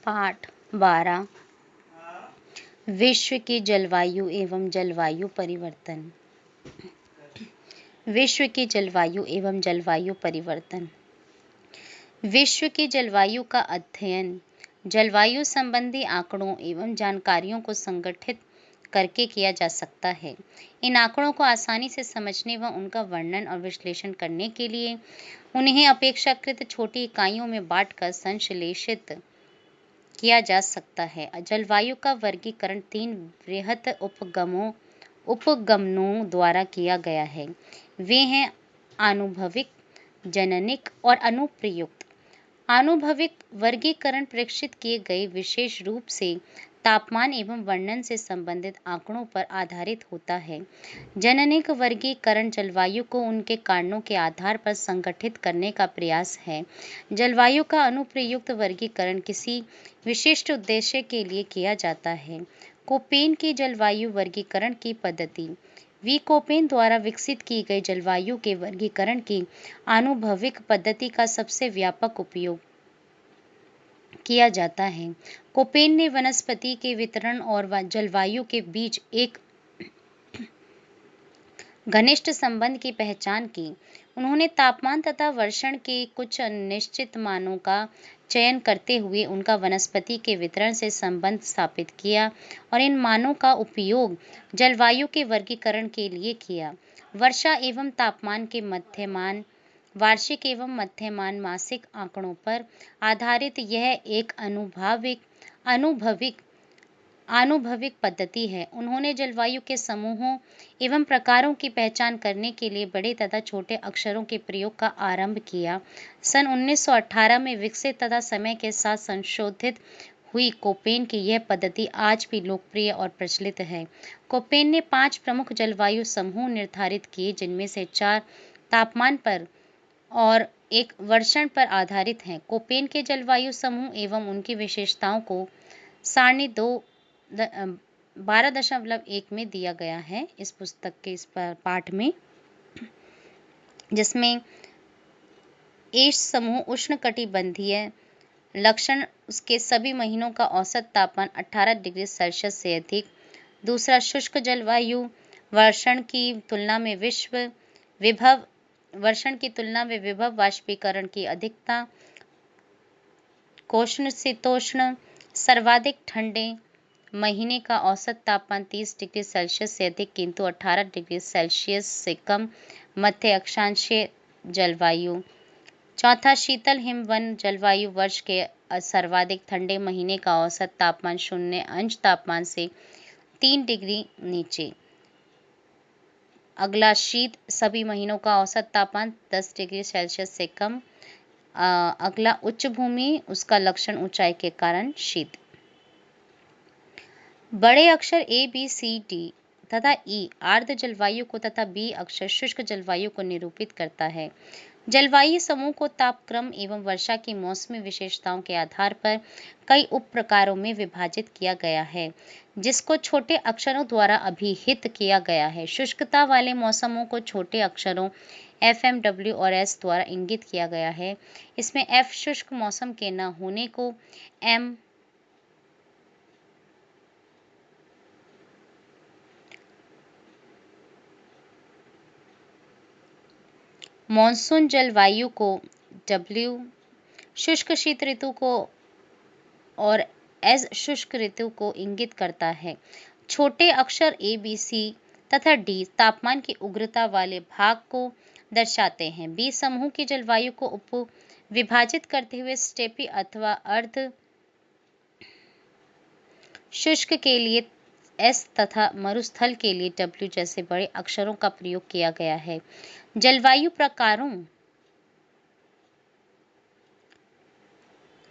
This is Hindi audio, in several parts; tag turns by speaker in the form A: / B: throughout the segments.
A: पाठ 12 विश्व की जलवायु एवं जलवायु परिवर्तन। विश्व की जलवायु एवं जलवायु परिवर्तन। विश्व की जलवायु का अध्ययन जलवायु संबंधी आंकड़ों एवं जानकारियों को संगठित करके किया जा सकता है। इन आंकड़ों को आसानी से समझने व उनका वर्णन और विश्लेषण करने के लिए उन्हें अपेक्षाकृत छोटी इकाइयों में बांटकर संश्लेषित किया जा सकता है। जलवायु का वर्गीकरण 3 वृहत उपगमनों द्वारा किया गया है। वे हैं आनुभविक, जननिक और अनुप्रयुक्त। आनुभविक वर्गीकरण प्रेक्षित किए गए विशेष रूप से तापमान एवं वर्णन से संबंधित आंकड़ों पर आधारित होता है। जननिक वर्गीकरण जलवायु को उनके कारणों के आधार पर संगठित करने का प्रयास है। जलवायु का अनुप्रयुक्त वर्गीकरण किसी विशिष्ट उद्देश्य के लिए किया जाता है। कोपेन की जलवायु वर्गीकरण की पद्धति वी कोपेन द्वारा विकसित की गई जलवायु के वर्गीकरण की आनुभविक पद्धति का सबसे व्यापक उपयोग किया जाता है। कोपेन ने वनस्पति के वितरण और जलवायु के बीच एक घनिष्ठ संबंध की पहचान की। उन्होंने तापमान तथा वर्षण के कुछ निश्चित मानों का चयन करते हुए उनका वनस्पति के वितरण से संबंध स्थापित किया और इन मानों का उपयोग जलवायु के वर्गीकरण के लिए किया। वर्षा एवं तापमान के मध्यमान, वार्षिक एवं मध्यमान मासिक आंकड़ों पर आधारित यह एक आनुभविक पद्धति है। उन्होंने जलवायु के समूहों एवं प्रकारों की पहचान करने के लिए बड़े तथा छोटे अक्षरों के प्रयोग का आरंभ किया। सन 1918 में विकसित तथा समय के साथ संशोधित हुई कोपेन की यह पद्धति आज भी लोकप्रिय और प्रचलित है। कोपेन ने 5 प्रमुख जलवायु समूह निर्धारित किए, जिनमें से 4 तापमान पर और 1 वर्षण पर आधारित हैं। कोपेन के जलवायु समूह एवं उनकी विशेषताओं को सारणी 12.1 में दिया गया है इस पुस्तक के इस पाठ में, जिसमें एश समूह उष्णकटिबंधीय लक्षण, उसके सभी महीनों का औसत तापमान 18 डिग्री सेल्सियस से अधिक। दूसरा, शुष्क जलवायु वर्षण की तुलना में विभव वाष्पीकरण की अधिकता। कोष्णशीतोष्ण सर्वाधिक ठंडे महीने का औसत तापमान 30 डिग्री सेल्सियस से अधिक किंतु 18 डिग्री सेल्सियस से कम। मध्य अक्षांशीय जलवायु। चौथा, शीतल हिमवन जलवायु वर्ष के सर्वाधिक ठंडे महीने का औसत तापमान 0 तापमान से 3 डिग्री नीचे। अगला, शीत सभी महीनों का औसत तापमान 10 डिग्री सेल्सियस से कम। अगला, उच्च भूमि, उसका लक्षण ऊंचाई के कारण शीत। बड़े अक्षर A, B, C, D तथा E आर्द्र जलवायु को तथा B अक्षर शुष्क जलवायु को निरूपित करता है। जलवायु समूह को तापक्रम एवं वर्षा की मौसमी विशेषताओं के आधार पर कई उप प्रकारों में विभाजित किया गया है, जिसको छोटे अक्षरों द्वारा अभिहित किया गया है। शुष्कता वाले मौसमों को छोटे अक्षरों FM, W और S द्वारा इंगित किया गया है। इसमें F शुष्क मौसम के न होने को, M मॉनसून जलवायु को, W शुष्क शीत ऋतु को और S शुष्क ऋतु को इंगित करता है। छोटे अक्षर A, B, C तथा D तापमान की उग्रता वाले भाग को दर्शाते हैं। B समूह की जलवायु को उप विभाजित करते हुए स्टेपी अथवा अर्ध शुष्क के लिए S तथा मरुस्थल के लिए W जैसे बड़े अक्षरों का प्रयोग किया गया है। जलवायु प्रकारों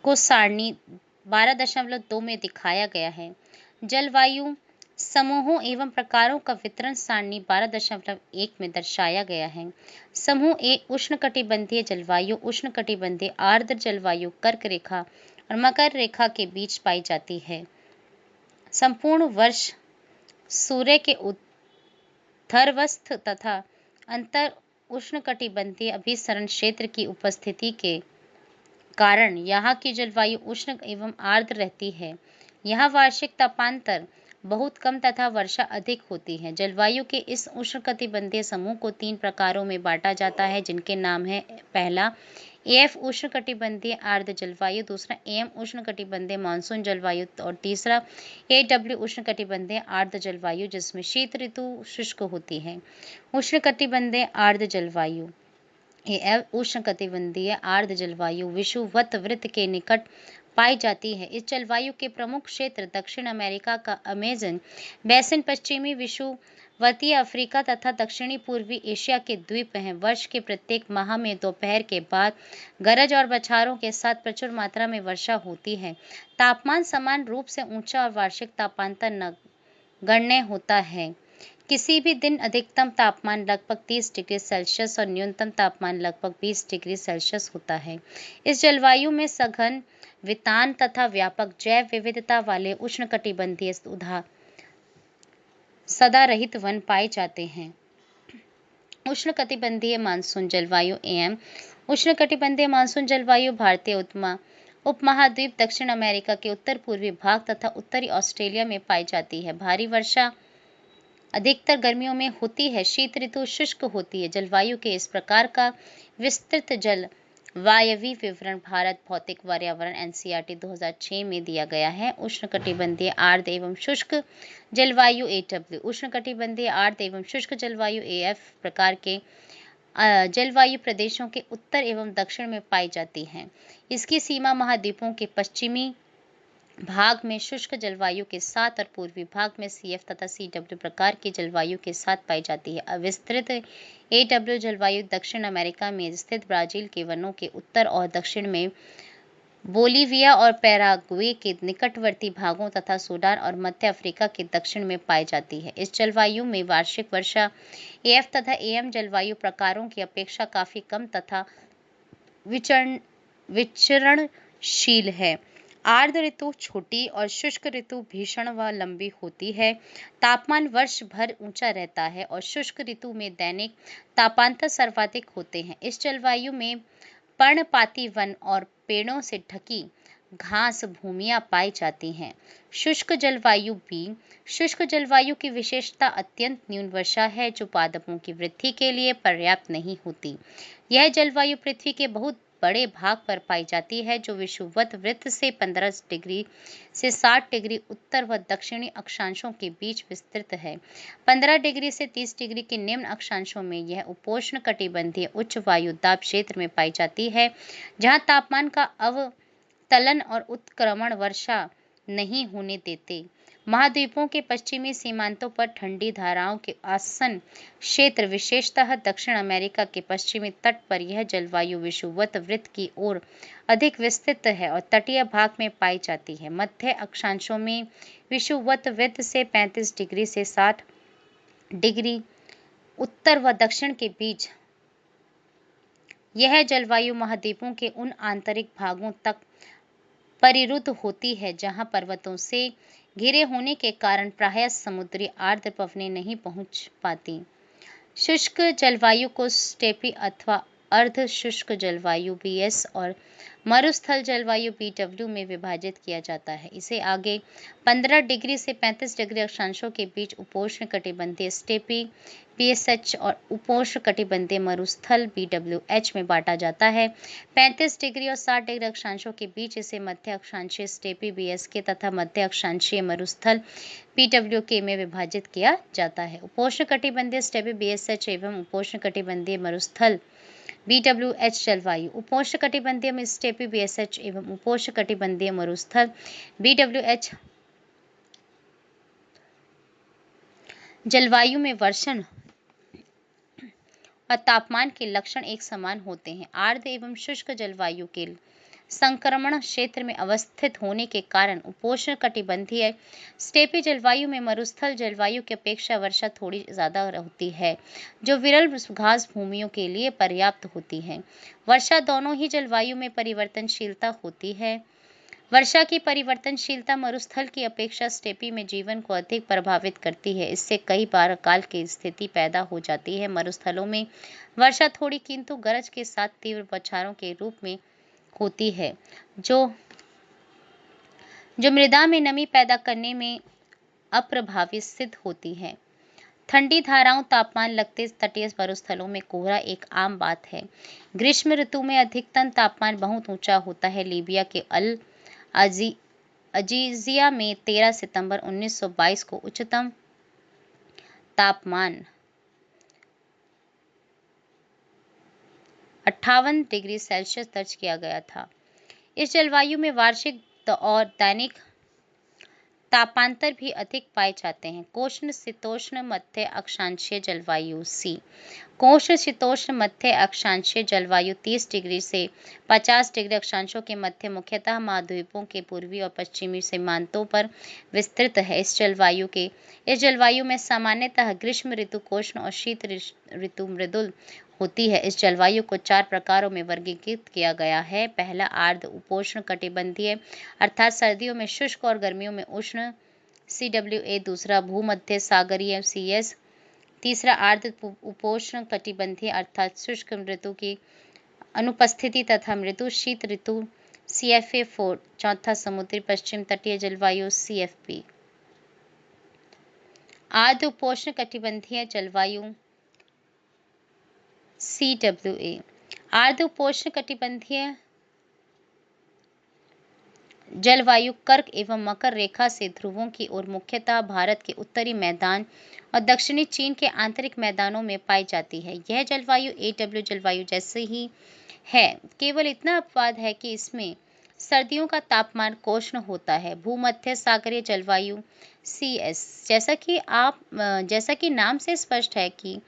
A: को सारणी 12.2 में दिखाया गया है। जलवायु समूहों एवं प्रकारों का वितरण सारणी 12.1 में दर्शाया गया है। समूह A उष्णकटिबंधीय जलवायु, उष्णकटिबंधीय आर्द्र जलवायु कर्क रेखा और मकर रेखा के बीच पाई जाती है। संपूर्ण वर्ष सूर्य के ऊर्ध्वस्थ तथा अंतर उष्णकटिबंधीय अभिसरण क्षेत्र की उपस्थिति के कारण यहाँ की जलवायु उष्ण एवं आर्द्र रहती है। यहाँ वार्षिक तापांतर बहुत कम तथा वर्षा अधिक होती है। जलवायु के इस उष्णकटिबंधीय समूह को 3 प्रकारों में बांटा जाता है, जिनके नाम है: पहला एफ उष्णकटिबंधीय आर्द्र जलवायु, दूसरा एम उष्णकटिबंधीय मानसून जलवायु और तीसरा एडब्ल्यू उष्णकटिबंधीय आर्द्र जलवायु, जिसमें शीत ऋतु शुष्क होती है। उष्णकटिबंधीय आर्द्र जलवायु एफ उष्णकटिबंधीय आर्द्र जलवायु विषुवत वृत्त के निकट पाई जाती है। इस जलवायु के प्रमुख क्षेत्र दक्षिण अमेरिका का अमेज़न बेसिन, पश्चिमी विषुवतीय अफ्रीका तथा दक्षिणी पूर्वी एशिया के द्वीप हैं। वर्ष के प्रत्येक माह में दोपहर के बाद गरज और बौछारों के साथ प्रचुर मात्रा में वर्षा होती है। तापमान समान रूप से ऊंचा और वार्षिक तापांतर नगण्य होता है। किसी भी दिन अधिकतम तापमान लगभग 30 डिग्री सेल्सियस और न्यूनतम तापमान लगभग 20 डिग्री सेल्सियस होता है। इस जलवायु में सघन वितान तथा व्यापक जैव विविधता वाले उष्णकटिबंधीय सदारहित वन पाए जाते हैं। उष्णकटिबंधीय मानसून जलवायु एम उष्णकटिबंधीय मानसून जलवायु भारतीय उपमहाद्वीप, दक्षिण अमेरिका के उत्तर पूर्वी भाग तथा उत्तरी ऑस्ट्रेलिया में पाई जाती है। भारी वर्षा अधिकतर गर्मियों में होती है। शीत ऋतु शुष्क होती है। जलवायु के इस प्रकार का विस्तृत जलवायवीय विवरण भारत भौतिक पर्यावरण एनसीईआरटी 2006 में दिया गया है। उष्णकटिबंधीय आर्द्र एवं शुष्क जलवायु एडब्ल्यू उष्णकटिबंधीय आर्द्र एवं शुष्क जलवायु एएफ प्रकार के जलवायु प्रदेशों के उत्तर एवं दक्षिण में पाई जाती है। इसकी सीमा महाद्वीपों के पश्चिमी भाग में शुष्क जलवायु के साथ और पूर्वी भाग में सीएफ तथा सीडब्ल्यू प्रकार की जलवायु के साथ पाई जाती है। विस्तृत एडब्ल्यू जलवायु दक्षिण अमेरिका में स्थित ब्राजील के वनों के उत्तर और दक्षिण में बोलीविया और पैराग्वे के निकटवर्ती भागों तथा सूडान और मध्य अफ्रीका के दक्षिण में पाई जाती है। इस जलवायु में वार्षिक वर्षा एएफ तथा एएम जलवायु प्रकारों की अपेक्षा काफी कम तथा विचरणशील है। आर्द्र ऋतु छोटी और शुष्क ऋतु भीषण व लंबी होती है। तापमान वर्ष भर ऊंचा रहता है और शुष्क ऋतु में दैनिक तापांतर सर्वाधिक होते हैं। इस जलवायु में पर्णपाती वन और पेड़ों से ढकी घास भूमियां पाई जाती हैं। शुष्क जलवायु बी शुष्क जलवायु की विशेषता अत्यंत न्यून वर्षा है, जो पादपों की वृद्धि के लिए पर्याप्त नहीं होती। यह जलवायु पृथ्वी के बहुत बड़े भाग पर पाई जाती है, जो विषुवत वृत्त से 15 डिग्री से 60 डिग्री उत्तर व दक्षिणी अक्षांशों के बीच विस्तृत है। 15 डिग्री से 30 डिग्री के निम्न अक्षांशों में यह उपोष्ण कटिबंधीय उच्च वायु दाब क्षेत्र में पाई जाती है, जहाँ तापमान का अवतलन और उत्क्रमण वर्षा नहीं होने देते। महाद्वीपों के पश्चिमी सीमांतों पर ठंडी धाराओं के आसन्न क्षेत्र, विशेषतः दक्षिण अमेरिका के पश्चिमी तट पर यह जलवायु विषुवत वृत्त की ओर अधिक विस्तृत है और तटीय भाग में पाई जाती है। मध्य अक्षांशों में विषुवत वृत्त से 35 डिग्री से 60 डिग्री उत्तर व दक्षिण के बीच यह जलवायु महाद्वीपों के उन आंतरिक भागों तक परिरुद्ध होती है जहां पर्वतों से घिरे होने के कारण प्रायः समुद्री आर्द्र पवनें नहीं पहुंच पाती। शुष्क जलवायु को स्टेपी अथवा अर्ध शुष्क जलवायु बीएस और मरुस्थल जलवायु बीडब्ल्यू में विभाजित किया जाता है। इसे आगे 15 डिग्री से 35 डिग्री अक्षांशों के बीच उपोष्ण कटिबंधीय स्टेपी बीएसएच और उपोष्ण कटिबंधीय मरुस्थल बीडब्ल्यूएच में बांटा जाता है। 35 डिग्री और 60 डिग्री अक्षांशों के बीच इसे मध्य अक्षांशीय स्टेपी बीएसके तथा मध्य अक्षांशीय मरुस्थल पीडब्ल्यूके में विभाजित किया जाता है। उपोष्ण कटिबंधीय स्टेपी बीएसएच एवं उपोष्ण कटिबंधीय मरुस्थल बीडब्ल्यूएच जलवायु उपोष्ण कटिबंधीय में स्टेपी बीएसएच एवं उपोष्ण कटिबंधीय मरुस्थल बीडब्ल्यूएच जलवायु में वर्षण और तापमान के लक्षण एक समान होते हैं। आर्द्र एवं शुष्क जलवायु के संक्रमण क्षेत्र में अवस्थित होने के कारण उपोष्ण कटिबंधीय स्टेपी जलवायु में मरुस्थल जलवायु की अपेक्षा वर्षा थोड़ी ज्यादा होती है, जो विरल घास भूमियों के लिए पर्याप्त होती है। वर्षा दोनों ही जलवायु में परिवर्तनशीलता होती है। वर्षा की परिवर्तनशीलता मरुस्थल की अपेक्षा स्टेपी में जीवन को अधिक प्रभावित करती है। इससे कई बार अकाल की स्थिति पैदा हो जाती है। मरुस्थलों में वर्षा थोड़ी किंतु गरज के साथ तीव्र बौछारों के रूप में होती है जो मृदा में नमी पैदा करने में अप्रभावी सिद्ध होती है। ठंडी धाराओं तापमान लगते तटीय मरुस्थलों में कोहरा एक आम बात है। ग्रीष्म ऋतु में अधिकतम तापमान बहुत ऊंचा होता है। लीबिया के अल अजीजिया में 13 सितंबर 1922 को उच्चतम तापमान 58 डिग्री सेल्सियस दर्ज किया गया था। इस जलवायु में वार्षिक और दैनिक तापांतर भी अधिक पाए जाते हैं। कोष्ण शीतोष्ण मध्य अक्षांशीय जलवायु सी। कोष्ण शीतोष्ण मध्य अक्षांशीय जलवायु 30 डिग्री से 50 डिग्री अक्षांशों के मध्य मुख्यतः महाद्वीपों के पूर्वी और पश्चिमी सीमांतों पर विस्तृत है। इस जलवायु में सामान्यतः ग्रीष्म ऋतु कोष्ण और शीत ऋतु मृदुल होती है। इस जलवायु को 4 प्रकारों में वर्गीकृत किया गया है। पहला आर्द्र उपोष्ण कटिबंधीय अर्थात सर्दियों में शुष्क और गर्मियों में उष्ण CWA। दूसरा भूमध्य सागरीय CS। तीसरा आर्द्र उपोष्ण कटिबंधीय अर्थात शुष्क ऋतु की अनुपस्थिति तथा मृदु शीत ऋतु CFA4। चौथा समुद्री पश्चिम तटीय जलवायु CFP। आर्द्र उपोष्ण कटिबंधीय जलवायु CWA। आर्द्र उपोष्ण कटिबंधीय जलवायु कर्क एवं मकर रेखा से ध्रुवों की ओर मुख्यतः भारत के उत्तरी मैदान और दक्षिणी चीन के आंतरिक मैदानों में पाई जाती है। यह जलवायु AW जलवायु जैसे ही है, केवल इतना अपवाद है कि इसमें सर्दियों का तापमान कोष्ण होता है। भूमध्य सागरीय जलवायु CS। जैसा कि नाम से स्पष्ट है कि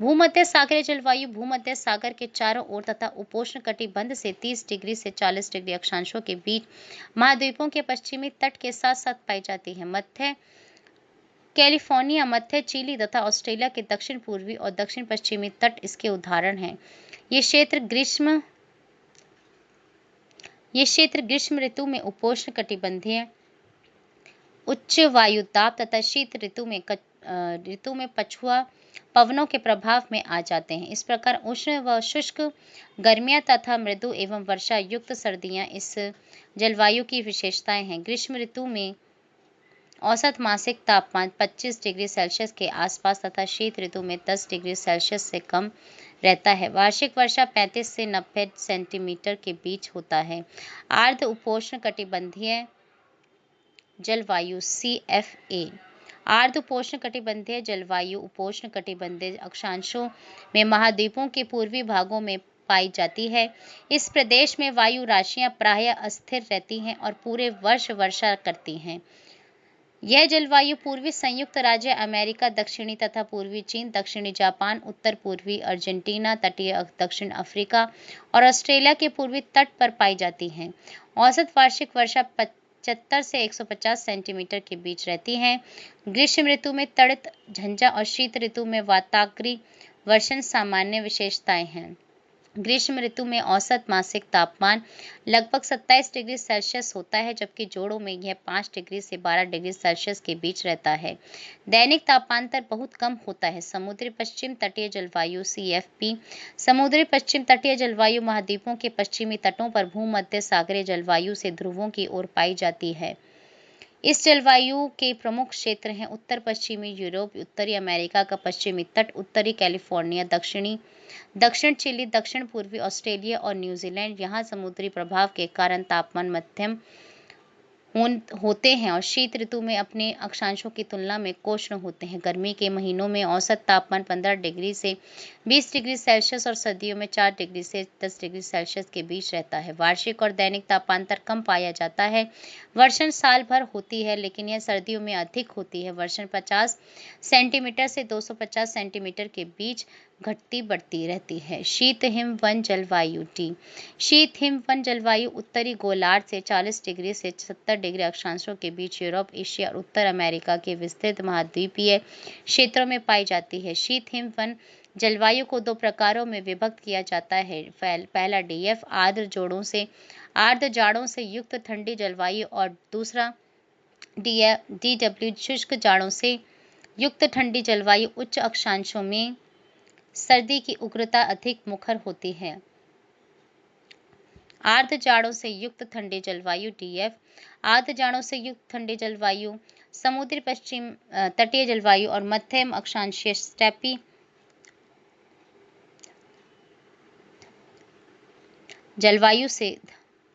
A: भूमध्य सागरीय जलवायु भूमध्य सागर के चारों ओर तथा उपोष्ण कटिबंध से 30 डिग्री से 40 डिग्री अक्षांशों के बीच महाद्वीपों के पश्चिमी तट के साथ साथ पाई जाती है। मध्य कैलिफोर्निया, मध्य चिली तथा ऑस्ट्रेलिया के दक्षिण पूर्वी और दक्षिण पश्चिमी तट इसके उदाहरण हैं। ये क्षेत्र ग्रीष्म ऋतु में उपोष्ण कटिबंधीय उच्च वायु दाब तथा शीत ऋतु में पछुआ पवनों के प्रभाव में आ जाते हैं। इस प्रकार उष्ण व शुष्क गर्मियां तथा मृदु एवं वर्षा युक्त सर्दियां इस जलवायु की विशेषताएं हैं। ग्रीष्म ऋतु में औसत मासिक तापमान 25 डिग्री सेल्सियस के आसपास तथा शीत ऋतु में 10 डिग्री सेल्सियस से कम रहता है। वार्षिक वर्षा 35 से 90 सेंटीमीटर के बीच होता है। आर्द्र उपोष्ण कटिबंधीय जलवायु CFA। आर्द्र उपोष्ण कटिबंधीय जलवायु उपोष्ण कटिबंधीय अक्षांशों में महाद्वीपों के पूर्वी भागों में पाई जाती है। इस प्रदेश में वायु राशियां प्रायः अस्थिर रहती हैं और पूरे वर्ष वर्षा करती हैं। यह जलवायु पूर्वी संयुक्त राज्य अमेरिका, दक्षिणी तथा पूर्वी चीन, दक्षिणी जापान, उत्तर पूर्वी अर्जेंटीना, तटीय दक्षिण अफ्रीका और ऑस्ट्रेलिया के पूर्वी तट पर पाई जाती है। औसत वार्षिक वर्षा 75 से 150 सेंटीमीटर के बीच रहती है। ग्रीष्म ऋतु में तड़ित झंझा और शीत ऋतु में वाताग्री वर्षण सामान्य विशेषताएं हैं। ग्रीष्म ऋतु में औसत मासिक तापमान लगभग 27 डिग्री सेल्सियस होता है, जबकि जोड़ों में यह 5 डिग्री से 12 डिग्री सेल्सियस के बीच रहता है। दैनिक तापांतर बहुत कम होता है। समुद्री पश्चिम तटीय जलवायु CFP। समुद्री पश्चिम तटीय जलवायु महाद्वीपों के पश्चिमी तटों पर भूमध्य सागरीय जलवायु से ध्रुवों की ओर पाई जाती है। इस जलवायु के प्रमुख क्षेत्र हैं उत्तर पश्चिमी यूरोप, उत्तरी अमेरिका का पश्चिमी तट, उत्तरी कैलिफोर्निया, दक्षिण चिली, दक्षिण पूर्वी ऑस्ट्रेलिया और न्यूजीलैंड। यहाँ समुद्री प्रभाव के कारण तापमान मध्यम होते हैं और शीत ऋतु में अपने अक्षांशों की तुलना में कोष्ण होते हैं। गर्मी के महीनों में औसत तापमान 15 डिग्री से 20 डिग्री सेल्सियस और सर्दियों में 4 डिग्री से 10 डिग्री सेल्सियस के बीच रहता है। वार्षिक और दैनिक तापांतर कम पाया जाता है। वर्षण साल भर होती है, लेकिन यह सर्दियों में अधिक होती है। वर्षण 50 सेंटीमीटर से 250 सेंटीमीटर के बीच घटती बढ़ती रहती है। शीत हिम वन जलवायु T। शीत हिम वन जलवायु उत्तरी गोलार्ध से 40 डिग्री से 70 डिग्री अक्षांशों के बीच यूरोप, एशिया और उत्तर अमेरिका के विस्तृत महाद्वीपीय क्षेत्रों में पाई जाती है। शीत हिम वन जलवायु को 2 प्रकारों में विभक्त किया जाता है। पहला DF आर्द्र जाड़ों से युक्त ठंडी जलवायु और दूसरा DW शुष्क जाड़ों से युक्त ठंडी जलवायु। उच्च अक्षांशों में सर्दी की उग्रता अधिक मुखर होती है। आर्द्र जाड़ों से युक्त ठंडे जलवायु DF, आर्द्र जाड़ों से युक्त ठंडे जलवायु, समुद्री पश्चिम तटीय जलवायु और मध्यम अक्षांशीय स्टेपी जलवायु से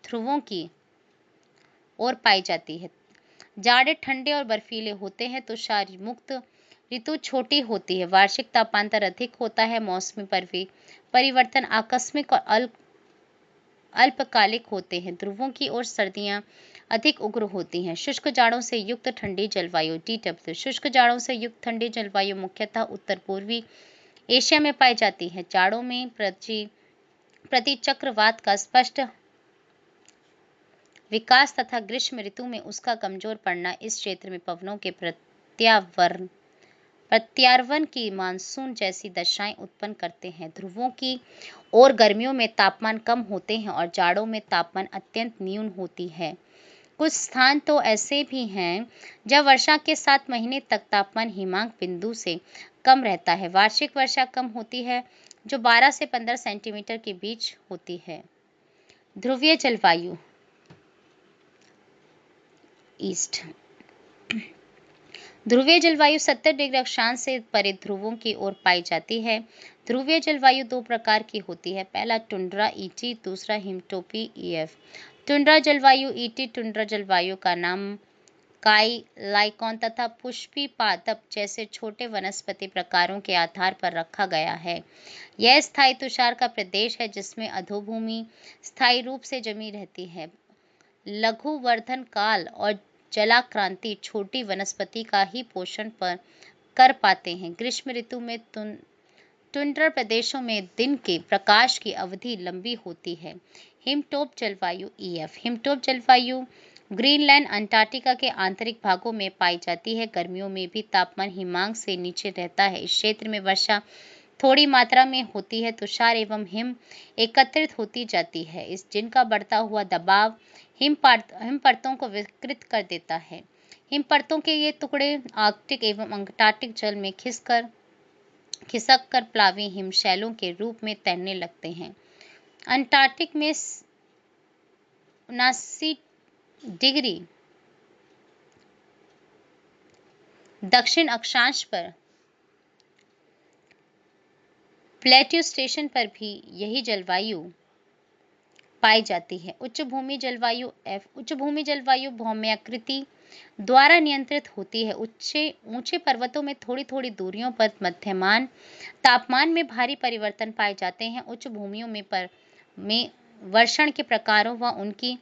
A: ध्रुवों की ओर पाई जाती है। जाड़े ठंडे और बर्फीले होते हैं, तुषार मुक्त ऋतु छोटी होती है, वार्षिक तापांतर अधिक होता है, मौसमी परिवर्तन आकस्मिक और अल्पकालिक होते हैं, ध्रुवों की ओर सर्दियां अधिक उग्र होती हैं। शुष्क जाड़ों से युक्त ठंडी जलवायु DW, शुष्क जाड़ों से युक्त ठंडी जलवायु मुख्यतः उत्तर पूर्वी एशिया में पाई जाती है। जाड़ों में प्रति चक्रवात का स्पष्ट विकास तथा ग्रीष्म ऋतु में उसका कमजोर पड़ना इस क्षेत्र में पवनों के प्रत्यावर्तन की मानसून जैसी दशाएं उत्पन्न करते हैं। ध्रुवों की ओर गर्मियों में तापमान कम होते हैं और जाड़ों में तापमान अत्यंत न्यून होती है। कुछ स्थान तो ऐसे भी हैं जब वर्षा के 7 महीने तक तापमान हिमांक बिंदु से कम रहता है। वार्षिक वर्षा कम होती है जो 12 से 15 सेंटीमीटर के बीच होती है। ध्रुवीय जलवायु ईस्ट, ध्रुवीय जलवायु 70 डिग्री अक्षांश से परे ध्रुवों की ओर पाई जाती है। ध्रुवीय जलवायु 2 प्रकार की होती है, पहला टुंड्रा ET, दूसरा हिमटोपी EF। टुंड्रा जलवायु ET टुंड्रा जलवायु का नाम काई, लाइकॉन तथा पुष्पी पादप जैसे छोटे वनस्पति प्रकारों के आधार पर रखा गया है। यह स्थायी तुषार का प्रदेश है जिसमें अधोभूमि स्थायी रूप से जमी रहती है। लघु वर्धन काल और जलाक्रांति छोटी वनस्पति का ही पोषण कर पाते हैं। ग्रीष्म ऋतु में टुंड्रा प्रदेशों में दिन के प्रकाश की अवधि लंबी होती है। हिमटोप जलवायु EF, हिमटोप जलवायु ग्रीनलैंड अंटार्कटिका के आंतरिक भागों में पाई जाती है। गर्मियों में भी तापमान हिमांक से नीचे रहता है। इस क्षेत्र में वर्षा थोड़ी मात्रा में होती है, तुषार एवं हिम एकत्रित होती जाती है, जिनका बढ़ता हुआ दबाव हिम परतों को विकृत कर देता है। हिम परतों के ये टुकड़े आर्कटिक एवं अंटार्कटिक जल में खिसक कर प्लावी हिमशैलों के रूप में तैरने लगते हैं। अंटार्कटिक में 79 डिग्री दक्षिण अक्षांश पर प्लेट्यू स्टेशन पर भी यही जलवायु पाई जाती है। उच्च भूमि जलवायु F, उच्च भूमि जलवायु भौम्याकृति द्वारा नियंत्रित होती है। ऊंचे पर्वतों में थोड़ी थोड़ी दूरियों पर मध्यमान तापमान में भारी परिवर्तन पाए जाते हैं। उच्च भूमियों में वर्षण के प्रकारों व उनकी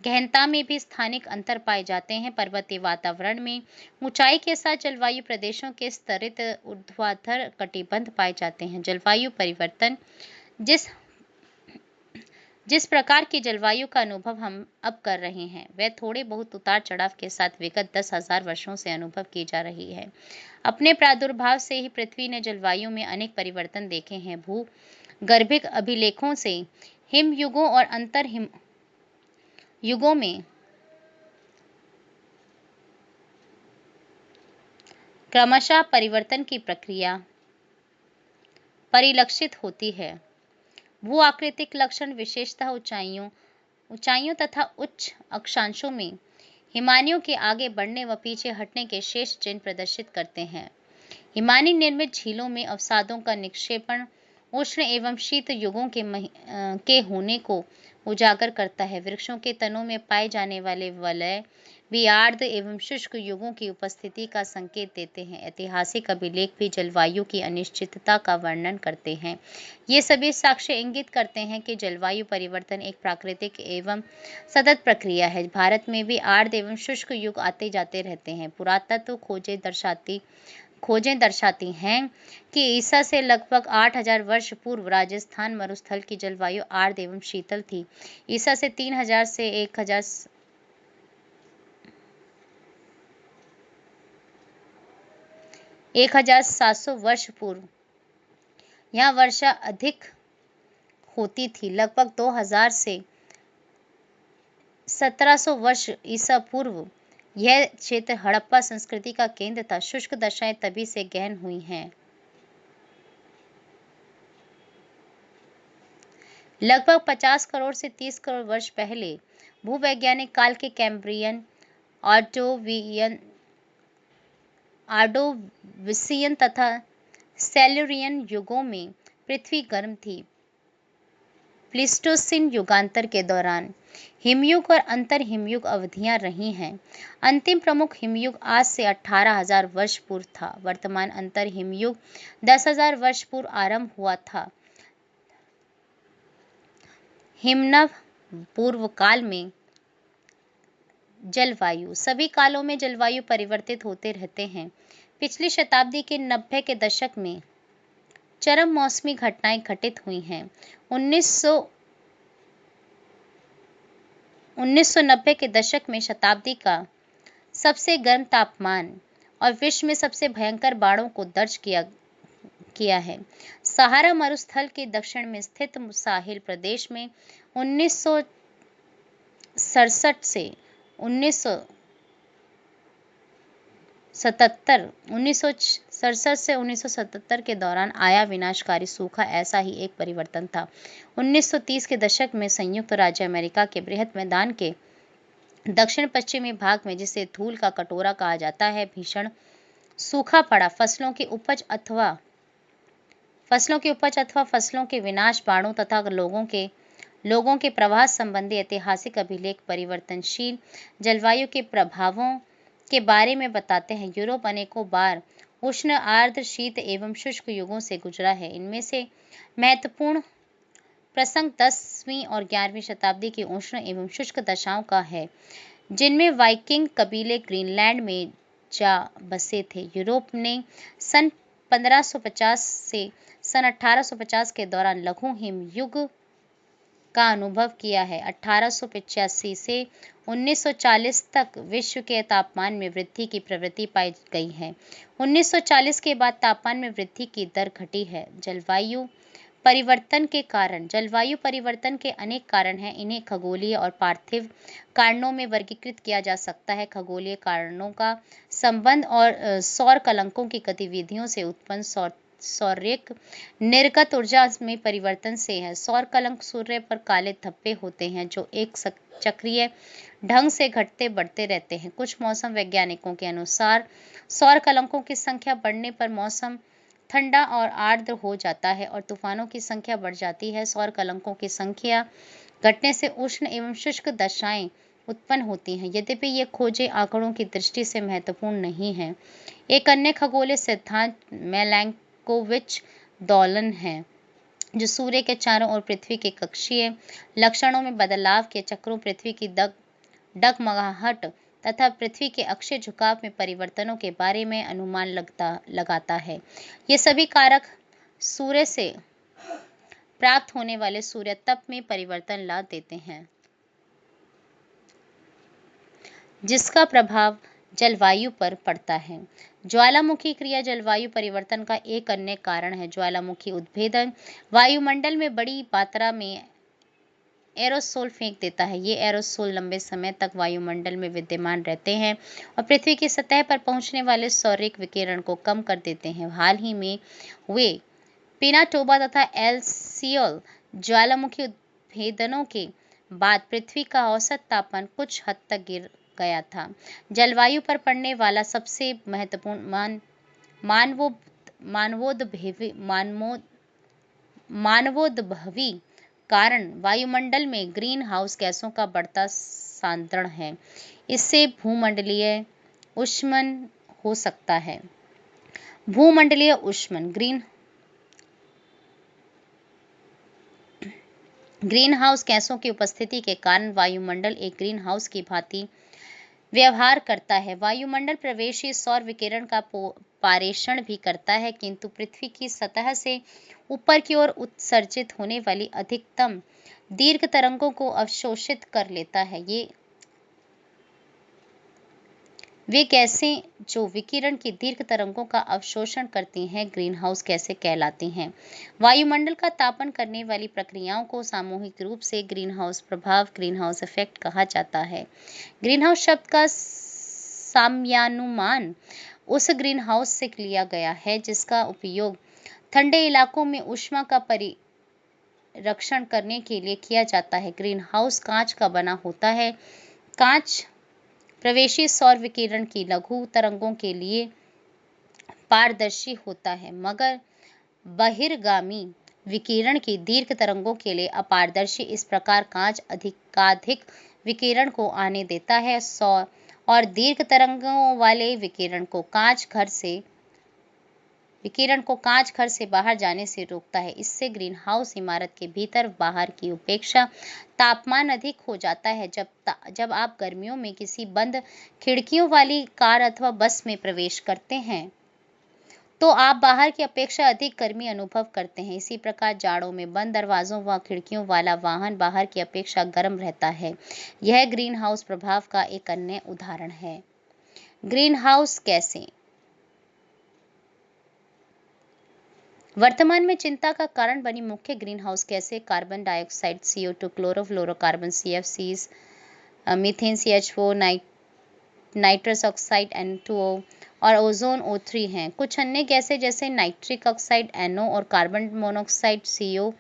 A: गहनता में भी स्थानिक अंतर पाए जाते हैं। पर्वतीय वातावरण में ऊंचाई के साथ जलवायु प्रदेशों के स्तरित ऊर्ध्वाधर कटिबंध पाए जाते हैं। जलवायु परिवर्तन जिस प्रकार की जलवायु का अनुभव हम अब कर रहे हैं वह थोड़े बहुत उतार चढ़ाव के साथ विगत 10,000 वर्षों से अनुभव की जा रही है। अपने प्रादुर्भाव से ही पृथ्वी ने जलवायु में अनेक परिवर्तन देखे हैं। भूगर्भिक अभिलेखों से हिम युगों और अंतर हिम युगों में क्रमशः परिवर्तन की प्रक्रिया परिलक्षित होती है। भू आकृतिक लक्षण विशेषतः ऊंचाइयों तथा उच्च अक्षांशों में हिमानियों के आगे बढ़ने व पीछे हटने के शेष चिन्ह प्रदर्शित करते हैं। हिमानी निर्मित झीलों में अवसादों का निक्षेपण उष्ण एवं शीत युगों के होने को उजागर करता है। वृक्षों के तनों में पाए जाने वाले वलय भी आर्द्र एवं शुष्क युगों की उपस्थिति का संकेत देते हैं। ऐतिहासिक अभिलेख भी जलवायु की अनिश्चितता का वर्णन करते हैं। ये सभी साक्ष्य इंगित करते हैं कि जलवायु परिवर्तन एक प्राकृतिक एवं सतत प्रक्रिया है। भारत में भी आर्द्र एवं शुष्क युग आते जाते रहते हैं। पुरातत्व खोजें दर्शाती हैं कि ईसा से लगभग 8,000 वर्ष पूर्व राजस्थान मरुस्थल की जलवायु आर्द्र एवं शीतल थी। ईसा से 3,000 से 1,700 वर्ष पूर्व यहाँ वर्षा अधिक होती थी। लगभग 2,000 से 1,700 वर्ष ईसा पूर्व यह क्षेत्र हड़प्पा संस्कृति का केंद्र था। शुष्क दशाएं तभी से गहन हुई हैं। लगभग 50 करोड़ से 30 करोड़ वर्ष पहले भूवैज्ञानिक काल के कैम्ब्रियन, ऑर्डोविसियन तथा सेल्यूरियन युगों में पृथ्वी गर्म थी। प्लीस्टोसीन युगांतर के दौरान हिमयुग और अंतर हिमयुग अवधियां रही हैं। अंतिम प्रमुख हिमयुग आज से 18,000 वर्ष पूर्व था। वर्तमान अंतर हिमयुग 10,000 वर्ष पूर्व आरंभ हुआ था। हिमनव पूर्व काल में जलवायु। सभी कालों में जलवायु परिवर्तित होते रहते हैं। पिछली शताब्दी के 90 के दशक में चरम मौसमी घटनाएं घटित हुई हैं। 1990 के दशक में शताब्दी का सबसे गर्म तापमान और विश्व में सबसे भयंकर बाढ़ों को दर्ज किया है। सहारा मरुस्थल के दक्षिण में स्थित साहिल प्रदेश में 1967 से 1977 के दौरान आया विनाशकारी सूखा ऐसा ही एक परिवर्तन था। 1930 के दशक में संयुक्त राज्य अमेरिका के बृहद मैदान के दक्षिण पश्चिमी भाग में, जिसे धूल का कटोरा कहा जाता है, भीषण सूखा पड़ा। फसलों की उपज अथवा फसलों के विनाश, बाढ़ों तथा लोगों के प्रवास संबंधी ऐतिहासिक अभिलेख परिवर्तनशील जलवायु के प्रभावों के बारे में बताते हैं। यूरोप अनेकों बार उष्ण, आर्द्र, शीत एवं शुष्क युगों से गुजरा है। इनमें से महत्वपूर्ण प्रसंग 10वीं और 11वीं शताब्दी की उष्ण एवं शुष्क दशाओं का है, जिनमें वाइकिंग कबीले ग्रीनलैंड में जा बसे थे। यूरोप ने सन 1550 से सन 1850 के दौरान लघु हिमयुग का अनुभव किया है। 1885 से 1940 तक विश्व के तापमान में वृद्धि की प्रवृत्ति पाई गई है। 1940 के बाद तापमान में वृद्धि की दर घटी है। जलवायु परिवर्तन के अनेक कारण हैं। इन्हें खगोलीय और पार्थिव कारणों में वर्गीकृत किया जा सकता है। खगोलीय कारणों का संबंध और सौर कलंकों की गतिविधियों से उत्पन्न सौर्यिक निर्गत ऊर्जा में परिवर्तन से है। सौर कलंक सूर्य पर काले धब्बे होते हैं जो एक चक्रीय ढंग से घटते बढ़ते रहते हैं। कुछ मौसम वैज्ञानिकों के अनुसार सौर कलंकों की संख्या बढ़ने पर मौसम ठंडा और आर्द्र हो जाता है और तूफानों की संख्या बढ़ जाती है। सौर कलंकों की संख्या घटने से उष्ण एवं शुष्क दशाएं उत्पन्न होती हैं। यद्यपि ये खोजें आंकड़ों की दृष्टि से महत्वपूर्ण नहीं हैं। एक अन्य खगोलीय सिद्धांत मिलैंकोविच दोलन है, जो सूर्य के चारों ओर पृथ्वी के कक्षीय लक्षणों में बदलाव के चक्रों, पृथ्वी की डगमगाहट तथा पृथ्वी के अक्षीय झुकाव में परिवर्तनों के बारे में अनुमान लगाता है। ये सभी कारक सूर्य से प्राप्त होने वाले सूर्यताप में परिवर्तन ला देते हैं, जिसका प्रभाव जलवायु पर पड़ता है। ज्वालामुखी क्रिया जलवायु परिवर्तन का एक अन्य कारण है। ज्वालामुखी उद्भेदन वायुमंडल में बड़ी मात्रा में एरोसोल फेंक देता है। ये एरोसोल लंबे समय तक वायुमंडल में विद्यमान रहते हैं और पृथ्वी की सतह पर पहुंचने वाले सौर्यिक विकिरण को कम कर देते हैं। हाल ही में हुए पिनाटोबा तथा एल सियोल ज्वालामुखी उद्भेदनों के बाद पृथ्वी का औसत तापमान कुछ हद तक गिर गया था। जलवायु पर पड़ने वाला सबसे महत्वपूर्ण मानवोद्भवी कारण वायुमंडल में ग्रीन हाउस गैसों का बढ़ता सांद्रण है। इससे भूमंडलीय ऊष्मन हो सकता है। भूमंडलीय ऊष्मन ग्रीन हाउस गैसों की उपस्थिति के कारण वायुमंडल एक ग्रीन हाउस की भांति व्यवहार करता है। वायुमंडल प्रवेशी सौर विकिरण का पारेषण भी करता है, किंतु पृथ्वी की सतह से ऊपर की ओर उत्सर्जित होने वाली अधिकतम दीर्घ तरंगों को अवशोषित कर लेता है। वे गैसें जो विकिरण की दीर्घ तरंगों का अवशोषण करती हैं ग्रीन हाउस गैसें कहलाती हैं। वायुमंडल का तापन करने वाली प्रक्रियाओं को सामूहिक रूप से ग्रीन हाउस प्रभाव, ग्रीन हाउस इफेक्ट कहा जाता है। ग्रीन हाउस शब्द का साम्यानुमान उस ग्रीन हाउस से लिया गया है जिसका उपयोग ठंडे इलाकों में ऊष्मा का रक्षण करने के लिए किया जाता है। ग्रीन हाउस कांच का बना होता है। कांच प्रवेशी सौर विकिरण की लघु तरंगों के लिए पारदर्शी होता है, मगर बहिर्गामी विकिरण की दीर्घ तरंगों के लिए अपारदर्शी। इस प्रकार कांच अधिकाधिक विकिरण को आने देता है सौर और दीर्घ तरंगों वाले विकिरण को कांच घर से बाहर जाने से रोकता है। इससे ग्रीन हाउस इमारत के भीतर बाहर की अपेक्षा तापमान अधिक हो जाता है। जब आप गर्मियों में किसी बंद खिड़कियों वाली कार अथवा बस में प्रवेश करते हैं तो आप बाहर की अपेक्षा अधिक गर्मी अनुभव करते हैं। इसी प्रकार जाड़ों में बंद दरवाजों व खिड़कियों वाला वाहन बाहर की अपेक्षा गर्म रहता है। यह ग्रीन हाउस प्रभाव का एक अन्य उदाहरण है। ग्रीन हाउस गैसें वर्तमान में चिंता का कारण बनी मुख्य ग्रीन हाउस गैसें carbon dioxide CO2, chlorofluorocarbon CFCs, methane CH4, nitrous oxide N2O और ओजोन O3 हैं। कुछ अन्य गैसें जैसे नाइट्रिक ऑक्साइड NO और कार्बन मोनोऑक्साइड CO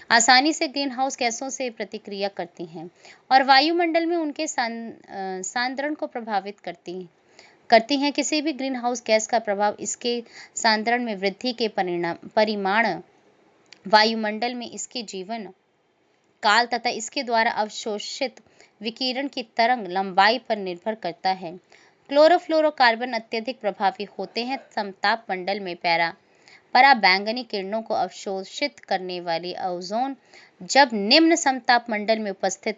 A: आसानी से ग्रीन हाउस गैसों से प्रतिक्रिया करती हैं और वायुमंडल में उनके सांद्रण को प्रभावित करती हैं। किसी भी ग्रीन हाउस गैस का प्रभाव इसके सांद्रण में वृद्धि के परिमाण, वायुमंडल में इसके जीवन काल तथा इसके द्वारा अवशोषित विकिरण की तरंग लंबाई पर निर्भर करता है। क्लोरोफ्लोरोकार्बन अत्यधिक प्रभावी होते हैं। समताप मंडल में पराबैंगनी किरणों को अवशोषित करने वाली ओजोन जब निम्न समताप मंडल में उपस्थित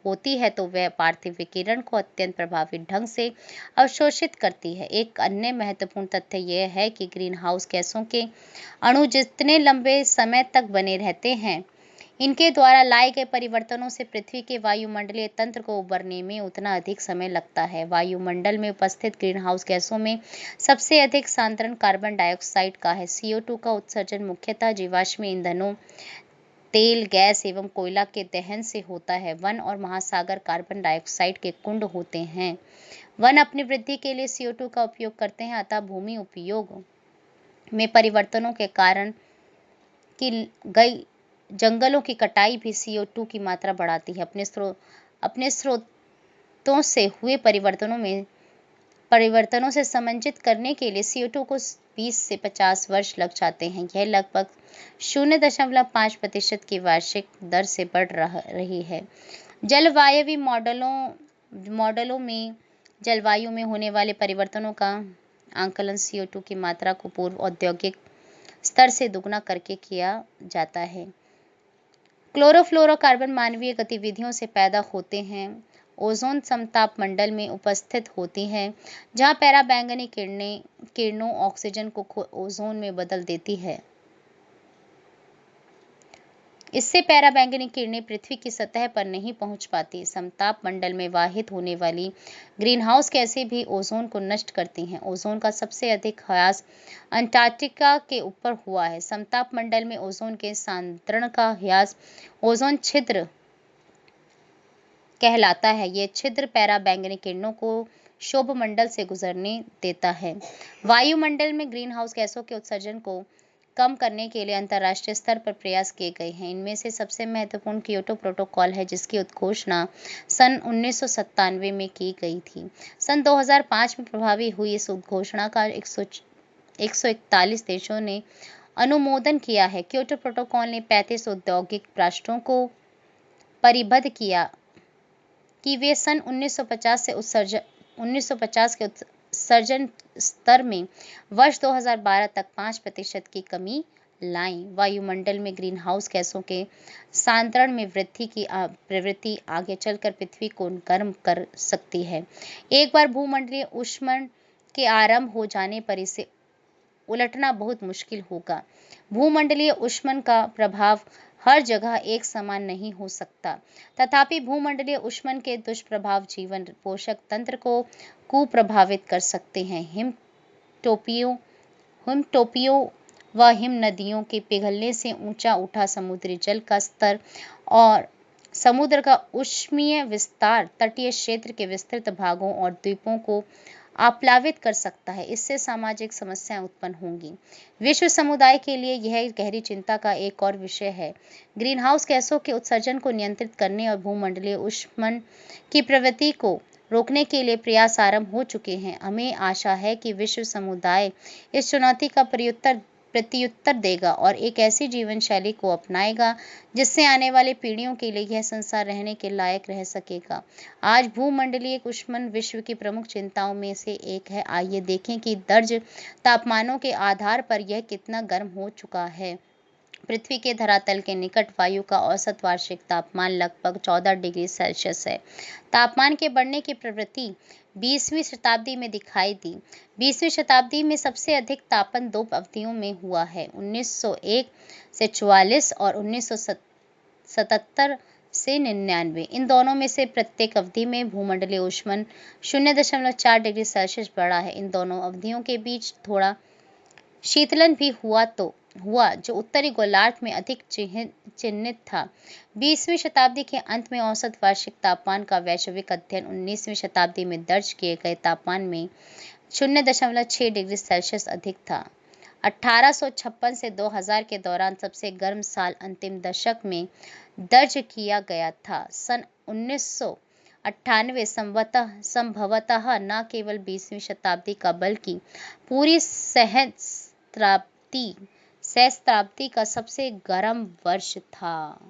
A: होती है तो वह पार्थिव विकिरण को अत्यंत प्रभावी ढंग से अवशोषित करती है। एक अन्य महत्वपूर्ण तथ्य यह है कि ग्रीन हाउस गैसों के अणु जितने लंबे समय तक बने रहते हैं, इनके द्वारा लाए गए परिवर्तनों से पृथ्वी के वायुमंडलीय तंत्र को उबरने में उतना अधिक समय लगता है। वायुमंडल में उपस्थित ग्रीन हाउस गैसों में सबसे अधिक सांद्रण कार्बन डाइऑक्साइड का है। CO2 का उत्सर्जन मुख्यतः जीवाश्म ईंधनों, तेल, गैस एवं कोयला के दहन से होता है। वन और महासागर कार्बन डाइऑक्साइड के कुंड होते हैं। वन अपनी वृद्धि के लिए CO2 का उपयोग करते हैं, अतः भूमि उपयोग में परिवर्तनों के कारण की गई जंगलों की कटाई भी CO2 की मात्रा बढ़ाती है। अपने स्रोतों से हुए परिवर्तनों से समंजित करने के लिए CO2 को 20 से 50 वर्ष लग जाते हैं। यह लगभग 0.5% की वार्षिक दर से बढ़ रही है। जलवायवी मॉडलों में जलवायु में होने वाले परिवर्तनों का आंकलन CO2 की मात्रा को पूर्व औद्योगिक स्तर से दुगना करके किया जाता है। क्लोरोफ्लोरोकार्बन मानवीय गतिविधियों से पैदा होते हैं। ओजोन समताप मंडल में उपस्थित होती है, जहां पराबैंगनी किरणों ऑक्सीजन को ओजोन में बदल देती है। इससे पराबैंगनी किरणें पृथ्वी की सतह पर नहीं पहुंच पाती। समताप मंडल में वाहित होने वाली ग्रीनहाउस गैसें भी ओजोन को नष्ट करती हैं। ओजोन का सबसे अधिक ह्रास अंटार्कटिका के ऊपर हुआ है। समताप मंडल में ओजोन के सांद्रण का ह्रास ओजोन छिद्र कहलाता है। ये छिद्र पराबैंगनी किरणों को क्षोभ मंडल से गुजरने देता है। वायुमंडल में ग्रीनहाउस गैसों के उत्सर्जन को कम करने के लिए अंतर्राष्ट्रीय स्तर पर प्रयास किए गए हैं। इनमें से सबसे महत्वपूर्ण क्योटो प्रोटोकॉल है, जिसकी उद्घोषणा सन 1997 में की गई थी। सन 2005 में प्रभावी हुई इस उद्घोषणा का 141 देशों ने अनुमोदन किया है। क्योटो प्रोटोकॉल ने 35 औद्योगिक राष्ट्रों को परिबद्ध किया कि वे सन 1950 के उत्सर्जन स्तर में वर्ष 2012 तक 5% की कमी लाएं। वायुमंडल में ग्रीनहाउस गैसों के सांद्रण में वृद्धि की प्रवृत्ति आगे चलकर पृथ्वी को गर्म कर सकती है। एक बार भूमंडलीय ऊष्मन के आरंभ हो जाने पर इसे उलटना बहुत मुश्किल होगा। भूमंडलीय ऊष्मन का प्रभाव हर जगह एक समान नहीं हो सकता। तथापि भूमंडलीय ऊष्मन के दुष्प्रभाव जीवन पोषक तंत्र को कुप्रभावित कर सकते हैं। हिमटोपियों व हिम नदियों के पिघलने से ऊंचा उठा समुद्री जल का स्तर और समुद्र का ऊष्मीय विस्तार तटीय क्षेत्र के विस्तृत भागों और द्वीपों को आप्लावित कर सकता है। इससे सामाजिक समस्याएं उत्पन्न होंगी। विश्व समुदाय के लिए यह गहरी चिंता का एक और विषय है। ग्रीनहाउस गैसों के उत्सर्जन को नियंत्रित करने और भूमंडलीय ऊष्मन की प्रवृत्ति को रोकने के लिए प्रयास आरंभ हो चुके हैं। हमें आशा है कि विश्व समुदाय इस चुनौती का प्रत्युत्तर देगा और एक ऐसी जीवन शैली को अपनाएगा जिससे आने वाली पीढ़ियों के लिए यह संसार रहने के लायक रह सकेगा। आज भूमंडलीय ऊष्मन विश्व की प्रमुख चिंताओं में से एक है। आइए देखें कि दर्ज तापमानों के आधार पर यह कितना गर्म हो चुका है। पृथ्वी के धरातल के निकट वायु का औसत वार्षिक तापमान लगभग 14 डिग्री सेल्सियस है। तापमान के बढ़ने की प्रवृत्ति 20वीं शताब्दी में दिखाई दी। 20वीं शताब्दी में सबसे अधिक तापन दो अवधियों में हुआ है, 1901 से 44 और 1977 से 99। इन दोनों में से प्रत्येक अवधि में भूमंडलीय ऊष्मन 0.4 डिग्री सेल्सियस बढ़ा है। इन दोनों अवधियों के बीच थोड़ा शीतलन भी हुआ जो उत्तरी गोलार्ध में अधिक चिह्नित था। 20वीं शताब्दी के अंत में औसत वार्षिक तापमान का वैश्विक अध्ययन 19वीं शताब्दी में दर्ज किए गए तापमान में 0.6 डिग्री सेल्सियस अधिक था। 1856 से 2000 के दौरान सबसे गर्म साल अंतिम दशक में दर्ज किया गया था। सन 1998 संभवतः न केवल 20वीं शताब्दी का बल्कि पूरी सहस्त्राब्दी का सबसे गर्म वर्ष था।